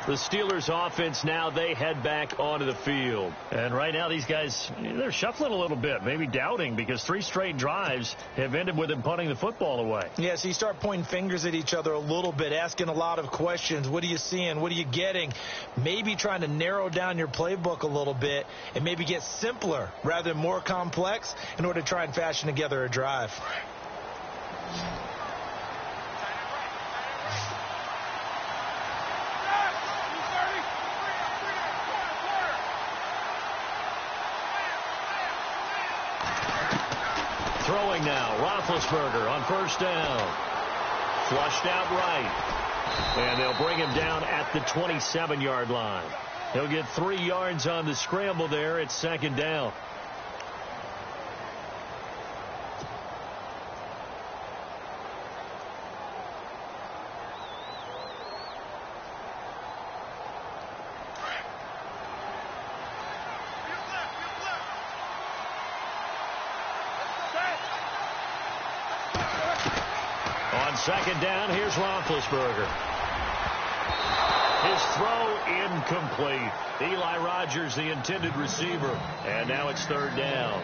The Steelers offense now, they head back onto the field. And right now these guys, they're shuffling a little bit, maybe doubting, because 3 straight drives have ended with them punting the football away. Yeah, so you start pointing fingers at each other a little bit, asking a lot of questions. What are you seeing? What are you getting? Maybe trying to narrow down your playbook a little bit and maybe get simpler rather than more complex in order to try and fashion together a drive. Throwing now, Roethlisberger on 1st down. Flushed out right. And they'll bring him down at the 27-yard line. He'll get 3 yards on the scramble there. It's second down. On second down, here's Roethlisberger. His throw incomplete. Eli Rogers, the intended receiver. And now it's third down.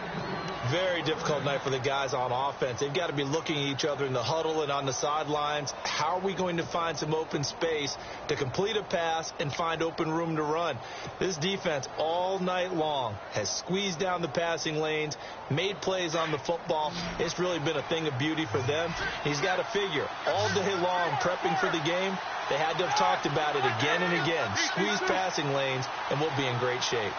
Very difficult night for the guys on offense. They've got to be looking at each other in the huddle and on the sidelines. How are we going to find some open space to complete a pass and find open room to run? This defense all night long has squeezed down the passing lanes, made plays on the football. It's really been a thing of beauty for them. He's got to figure all day long prepping for the game. They had to have talked about it again and again. Squeeze passing lanes, and we'll be in great shape.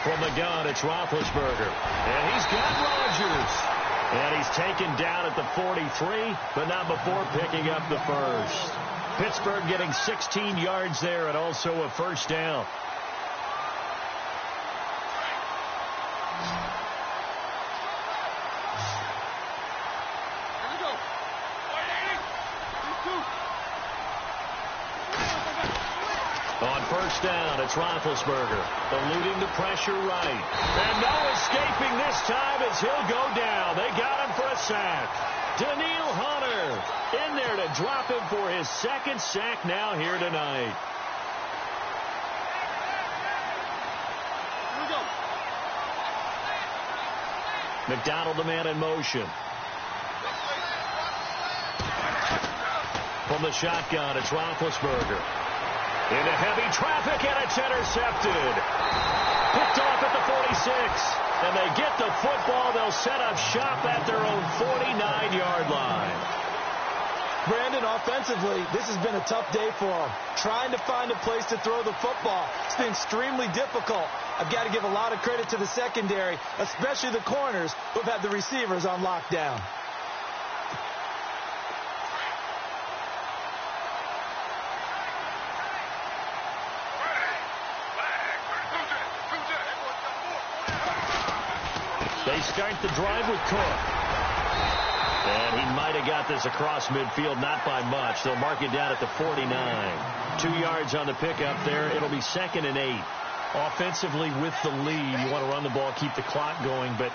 From the gun, it's Roethlisberger. And he's got Rodgers. And he's taken down at the 43, but not before picking up the first. Pittsburgh getting 16 yards there and also a first down. On first down, it's Roethlisberger, eluding the pressure right. And no escaping this time as he'll go down. They got him for a sack. Daniil Hunter in there to drop him for his second sack now here tonight. Here we go. McDonald, the man in motion. From the shotgun, it's Roethlisberger. Into heavy traffic, and it's intercepted. Picked off at the 46. And they get the football. They'll set up shop at their own 49-yard line. Brandon, offensively, this has been a tough day for them. Trying to find a place to throw the football. It's been extremely difficult. I've got to give a lot of credit to the secondary, especially the corners who have had the receivers on lockdown. They start the drive with Cook. And he might have got this across midfield, not by much. They'll mark it down at the 49. 2 yards on the pickup there. It'll be 2nd and 8. Offensively with the lead, you want to run the ball, keep the clock going, but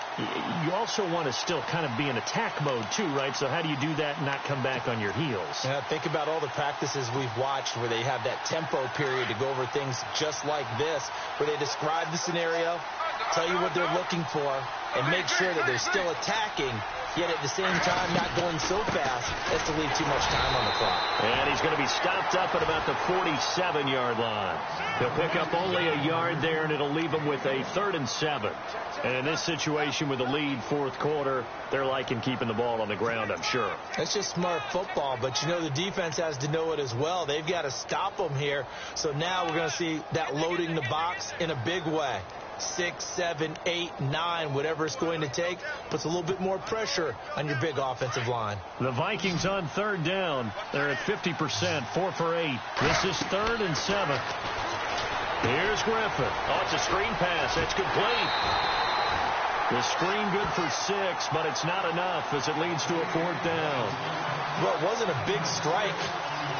you also want to still kind of be in attack mode too, right? So how do you do that and not come back on your heels? Yeah, think about all the practices we've watched where they have that tempo period to go over things just like this, where they describe the scenario, tell you what they're looking for, and make sure that they're still attacking, yet at the same time not going so fast as to leave too much time on the clock. And he's going to be stopped up at about the 47-yard line. He'll pick up only a yard there, and it'll leave him with a 3rd and 7. And in this situation with the lead, fourth quarter, they're liking keeping the ball on the ground, I'm sure. That's just smart football, but you know the defense has to know it as well. They've got to stop them here. So now we're going to see that loading the box in a big way. 6, 7, 8, 9, whatever it's going to take, puts a little bit more pressure on your big offensive line. The Vikings on 3rd down. They're at 50%, 4 for 8. This is 3rd and 7. Here's Griffin. Oh, it's a screen pass. It's complete. The screen good for 6, but it's not enough as it leads to a 4th down. Well, it wasn't a big strike,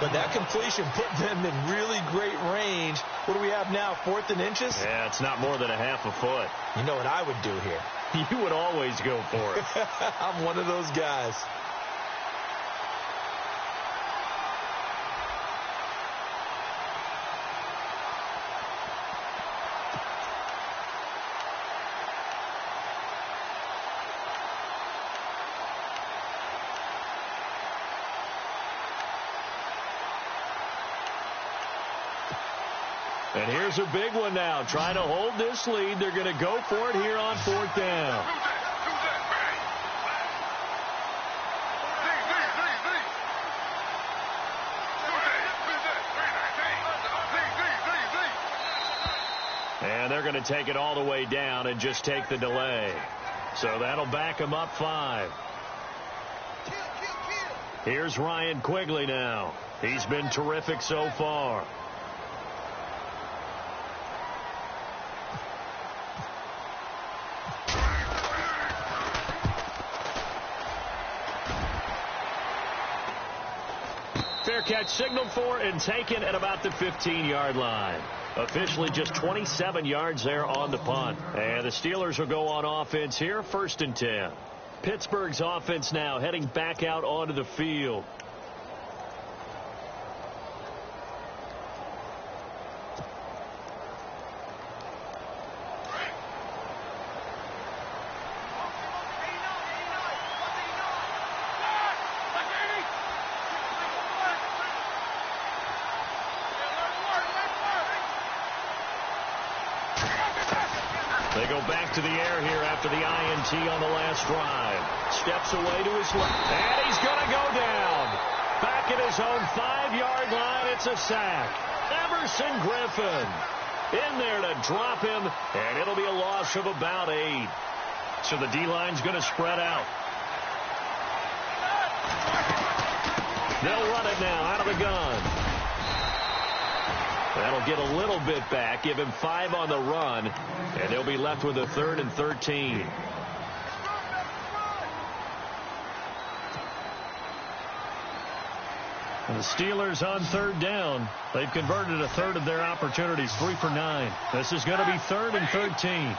but that completion put them in really great range. What do we have now, 4th and inches? Yeah, it's not more than a half a foot. You know what I would do here? You would always go for it. I'm one of those guys. And here's a big one now. Trying to hold this lead. They're going to go for it here on 4th down. And they're going to take it all the way down and just take the delay. So that'll back him up 5. Here's Ryan Quigley now. He's been terrific so far. Fair catch signaled for and taken at about the 15-yard line. Officially just 27 yards there on the punt. And the Steelers will go on offense here, 1st and 10. Pittsburgh's offense now heading back out onto the field. They go back to the air here after the INT on the last drive. Steps away to his left. And he's going to go down. Back at his own 5-yard line. It's a sack. Everson Griffin in there to drop him. And it'll be a loss of about 8. So the D-line's going to spread out. They'll run it now out of the gun. That'll get a little bit back, give him 5 on the run, and they'll be left with a 3rd and 13. And the Steelers on 3rd down. They've converted a 1/3 of their opportunities, 3 for 9. This is going to be 3rd and 13.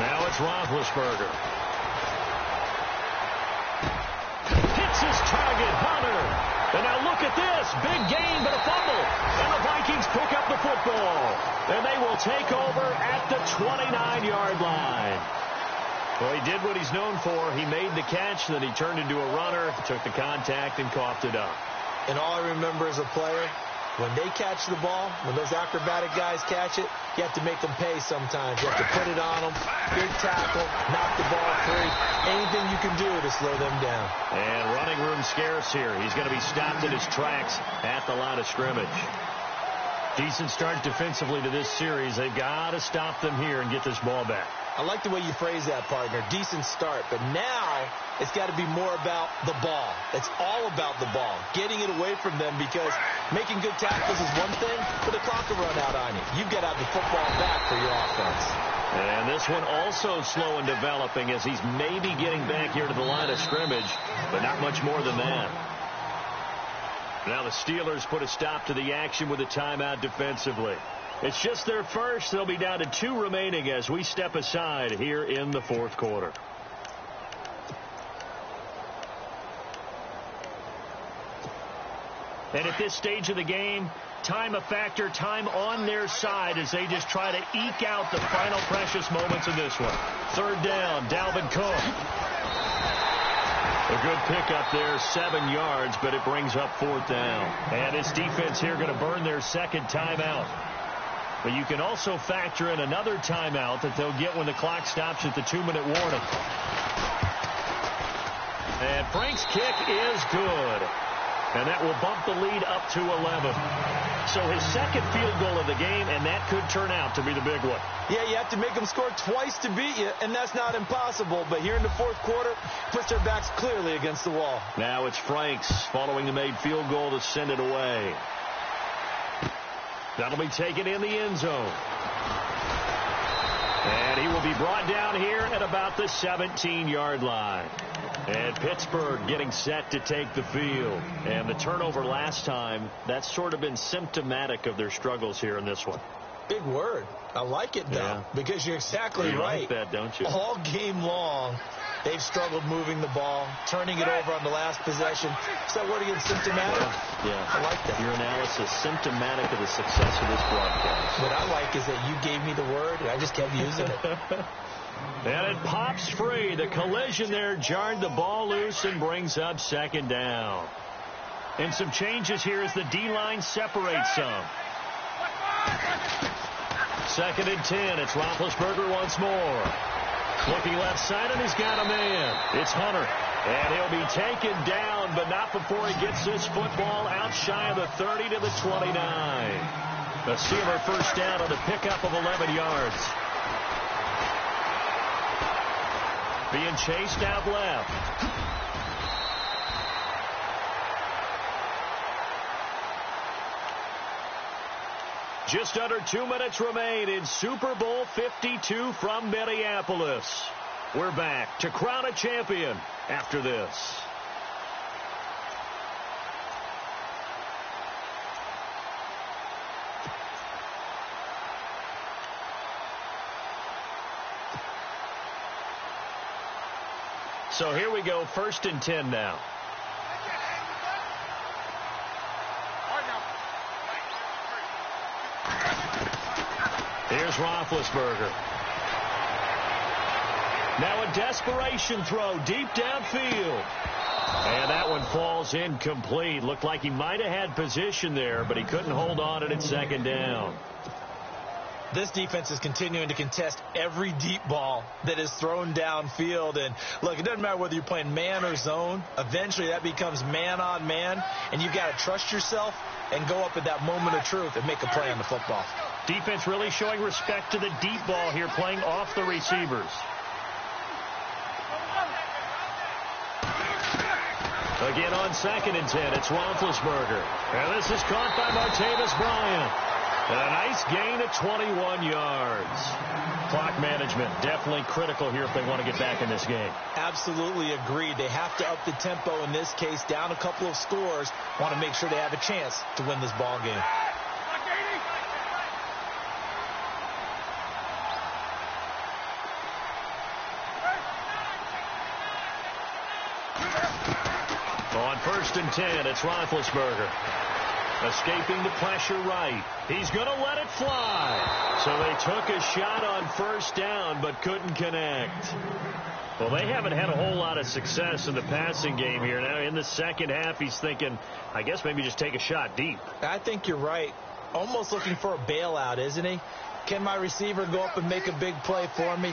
Now it's Roethlisberger. Hits his target, Hunter. And now look at this. Big gain, but a fumble. And the Vikings pick up the football. And they will take over at the 29-yard line. Well, he did what he's known for. He made the catch, then he turned into a runner, took the contact, and coughed it up. And all I remember as a player, when they catch the ball, when those acrobatic guys catch it, you have to make them pay sometimes. You have to put it on them, big tackle, knock the ball free. Anything you can do to slow them down. And running room scarce here. He's going to be stopped in his tracks at the line of scrimmage. Decent start defensively to this series. They've got to stop them here and get this ball back. I like the way you phrase that, partner. Decent start. But now it's got to be more about the ball. It's all about the ball. Getting it away from them, because making good tackles is one thing, but the clock will run out on you. You've got to have the football back for your offense. And this one also slow in developing as he's maybe getting back here to the line of scrimmage, but not much more than that. Now the Steelers put a stop to the action with a timeout defensively. It's just their first. They'll be down to 2 remaining as we step aside here in the 4th quarter. And at this stage of the game, time a factor, time on their side as they just try to eke out the final precious moments of this one. 3rd down, Dalvin Cook. A good pickup there, 7 yards, but it brings up 4th down. And this defense here going to burn their 2nd timeout. But you can also factor in another timeout that they'll get when the clock stops at the 2-minute warning. And Frank's kick is good. And that will bump the lead up to 11. So his 2nd field goal of the game, and that could turn out to be the big one. Yeah, you have to make them score twice to beat you, and that's not impossible. But here in the 4th quarter, puts their backs clearly against the wall. Now it's Franks following the made field goal to send it away. That'll be taken in the end zone. And he will be brought down here at about the 17-yard line. And Pittsburgh getting set to take the field. And the turnover last time, that's sort of been symptomatic of their struggles here in this one. Big word. I like it, though, because you're exactly right. You like that, don't you? All game long, they've struggled moving the ball, turning it over on the last possession. Is that word again, symptomatic? Yeah. I like that. Your analysis, symptomatic of the success of this broadcast. What I like is that you gave me the word, and I just kept using it. And it pops free. The collision there jarred the ball loose and brings up 2nd down. And some changes here as the D-line separates some. 2nd and 10. It's Roethlisberger once more. Looking left side, and he's got a man. It's Hunter. And he'll be taken down, but not before he gets this football out shy of the 30 to the 29. A Steeler 1st down on the pickup of 11 yards. being chased out left. Just under 2 minutes remain in Super Bowl 52 from Minneapolis. We're back to crown a champion after this. So here we go, 1st and 10 now. Here's Roethlisberger. Now a desperation throw deep downfield. And that one falls incomplete. Looked like he might have had position there, but he couldn't hold on to it at 2nd down. This defense is continuing to contest every deep ball that is thrown downfield. And, look, it doesn't matter whether you're playing man or zone. Eventually that becomes man on man, and you've got to trust yourself and go up at that moment of truth and make a play on the football. Defense really showing respect to the deep ball here, playing off the receivers. Again on 2nd and 10, it's Roethlisberger. And this is caught by Martavis Bryant. A nice gain of 21 yards. Clock management definitely critical here if they want to get back in this game. Absolutely agreed. They have to up the tempo in this case, down a couple of scores. Want to make sure they have a chance to win this ball game. On 1st and 10, it's Roethlisberger. Escaping the pressure right. He's going to let it fly. So they took a shot on 1st down, but couldn't connect. Well, they haven't had a whole lot of success in the passing game here. Now, in the 2nd half, he's thinking, I guess maybe just take a shot deep. I think you're right. Almost looking for a bailout, isn't he? Can my receiver go up and make a big play for me?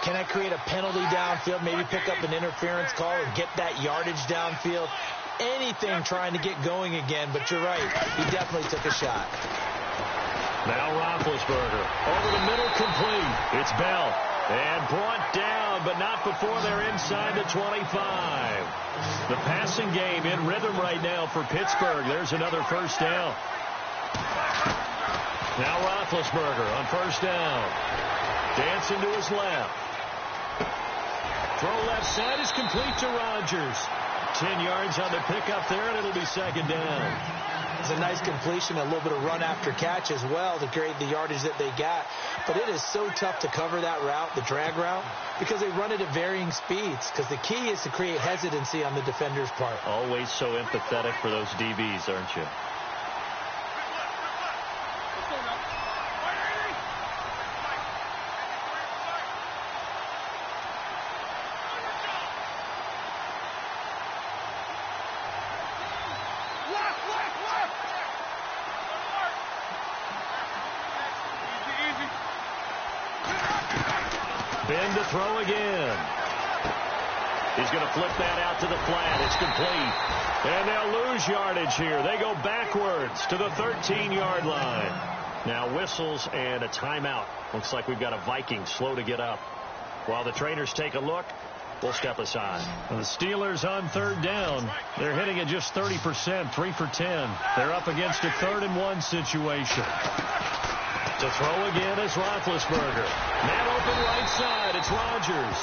Can I create a penalty downfield, maybe pick up an interference call or get that yardage downfield? Anything trying to get going again, but you're right. He definitely took a shot. Now Roethlisberger over the middle, complete. It's Bell. And brought down, but not before they're inside the 25. The passing game in rhythm right now for Pittsburgh. There's another 1st down. Now Roethlisberger on 1st down. Dancing to his left. Throw left side is complete to Rodgers. 10 yards on the pickup there, and it'll be 2nd down. It's a nice completion, a little bit of run after catch as well to create the yardage that they got. But it is so tough to cover that route, the drag route, because they run it at varying speeds. Because the key is to create hesitancy on the defender's part. Always so empathetic for those DBs, aren't you? Ben to throw again. He's going to flip that out to the flat. It's complete. And they'll lose yardage here. They go backwards to the 13-yard line. Now whistles and a timeout. Looks like we've got a Viking slow to get up. While the trainers take a look, we'll step aside. And the Steelers on 3rd down. They're hitting at just 30%, 3 for 10. They're up against a 3rd and 1 situation. To throw again is Roethlisberger. Man open right side. It's Rodgers.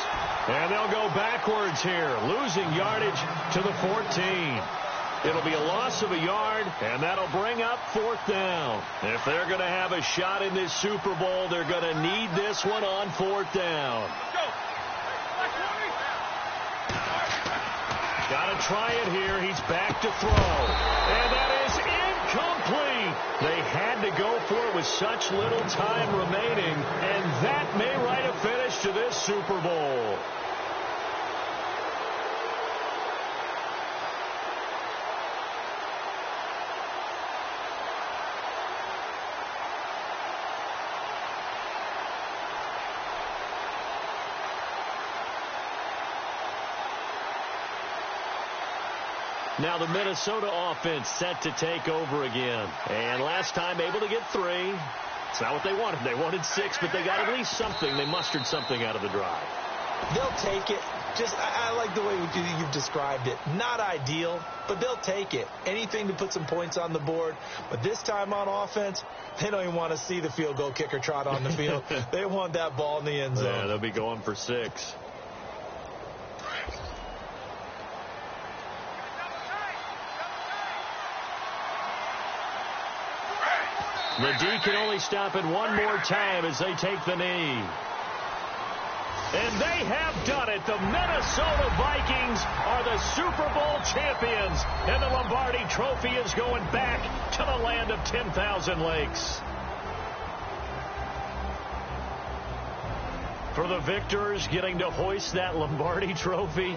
And they'll go backwards here, losing yardage to the 14. It'll be a loss of a yard, and that'll bring up 4th down. If they're going to have a shot in this Super Bowl, they're going to need this one on 4th down. Got to try it here. He's back to throw. And that is incomplete. They had to go for it with such little time remaining, and that may write a finish to this Super Bowl. Now the Minnesota offense set to take over again. And last time able to get 3. It's not what they wanted. They wanted 6, but they got at least something. They mustered something out of the drive. They'll take it. I like the way you've described it. Not ideal, but they'll take it. Anything to put some points on the board. But this time on offense, they don't even want to see the field goal kicker trot on the field. They want that ball in the end zone. Yeah, they'll be going for 6. The D can only stop it one more time as they take the knee. And they have done it. The Minnesota Vikings are the Super Bowl champions. And the Lombardi Trophy is going back to the land of 10,000 lakes. For the victors getting to hoist that Lombardi Trophy,